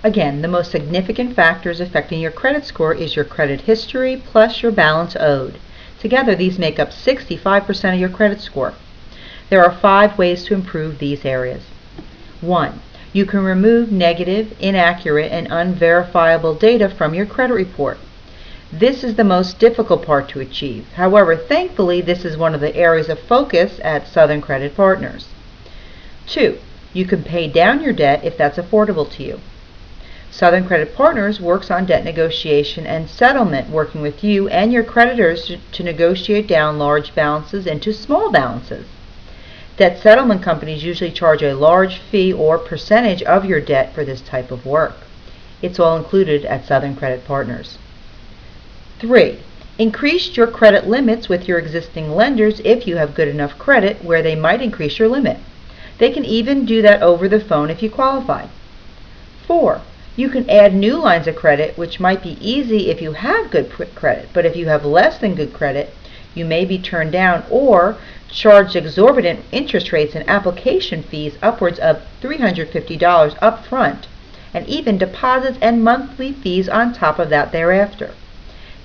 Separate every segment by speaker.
Speaker 1: Again, the most significant factors affecting your credit score is your credit history plus your balance owed. Together, these make up 65% of your credit score. There are 5 ways to improve these areas. 1. You can remove negative, inaccurate, and unverifiable data from your credit report. This is the most difficult part to achieve. However, thankfully, this is one of the areas of focus at Southern Credit Partners. 2. You can pay down your debt if that's affordable to you. Southern Credit Partners works on debt negotiation and settlement, working with you and your creditors to negotiate down large balances into small balances. Debt settlement companies usually charge a large fee or percentage of your debt for this type of work. It's all included at Southern Credit Partners. 3. Increase your credit limits with your existing lenders if you have good enough credit where they might increase your limit. They can even do that over the phone if you qualify. 4. You can add new lines of credit, which might be easy if you have good credit, but if you have less than good credit, you may be turned down or charged exorbitant interest rates and application fees upwards of $350 up front, and even deposits and monthly fees on top of that thereafter.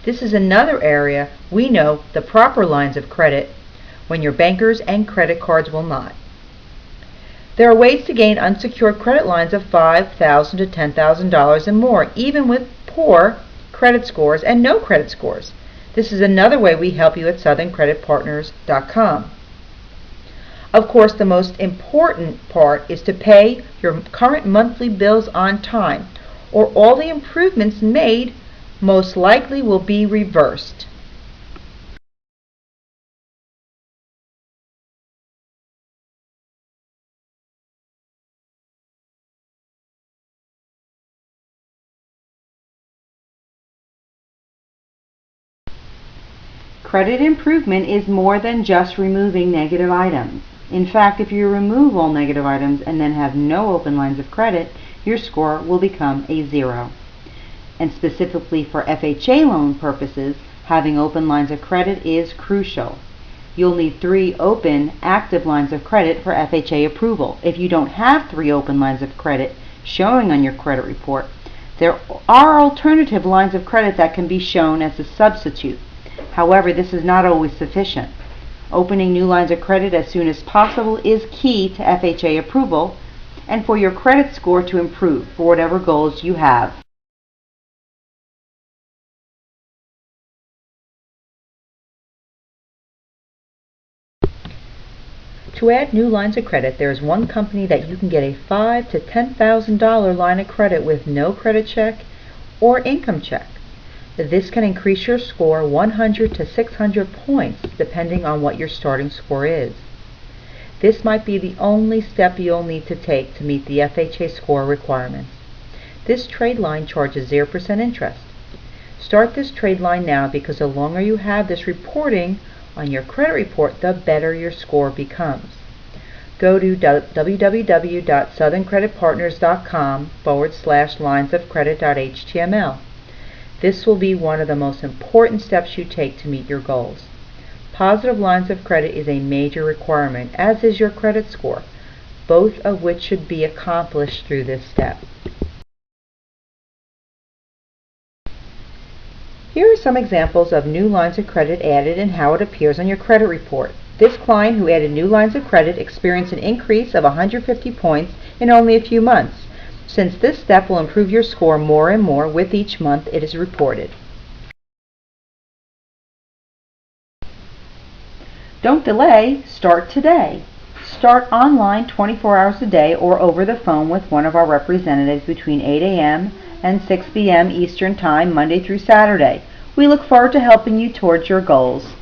Speaker 1: This is another area we know the proper lines of credit when your bankers and credit cards will not. There are ways to gain unsecured credit lines of $5,000 to $10,000 and more, even with poor credit scores and no credit scores. This is another way we help you at SouthernCreditPartners.com. Of course, the most important part is to pay your current monthly bills on time, or all the improvements made most likely will be reversed. Credit improvement is more than just removing negative items. In fact, if you remove all negative items and then have no open lines of credit, your score will become a 0. And specifically for FHA loan purposes, having open lines of credit is crucial. You'll need 3 open, active lines of credit for FHA approval. If you don't have 3 open lines of credit showing on your credit report, there are alternative lines of credit that can be shown as a substitute. However, this is not always sufficient. Opening new lines of credit as soon as possible is key to FHA approval and for your credit score to improve for whatever goals you have. To add new lines of credit, there is one company that you can get a $5,000 to $10,000 line of credit with no credit check or income check. This can increase your score 100 to 600 points depending on what your starting score is. This might be the only step you'll need to take to meet the FHA score requirements. This trade line charges 0% interest. Start this trade line now, because the longer you have this reporting on your credit report, the better your score becomes. Go to www.southernCreditPartners.com/linesofcredit.html. This will be one of the most important steps you take to meet your goals. Positive lines of credit is a major requirement, as is your credit score, both of which should be accomplished through this step. Here are some examples of new lines of credit added and how it appears on your credit report. This client who added new lines of credit experienced an increase of 150 points in only a few months. Since this step will improve your score more and more with each month it is reported. Don't delay, start today. Start online 24 hours a day or over the phone with one of our representatives between 8 a.m. and 6 p.m. Eastern Time, Monday through Saturday. We look forward to helping you towards your goals.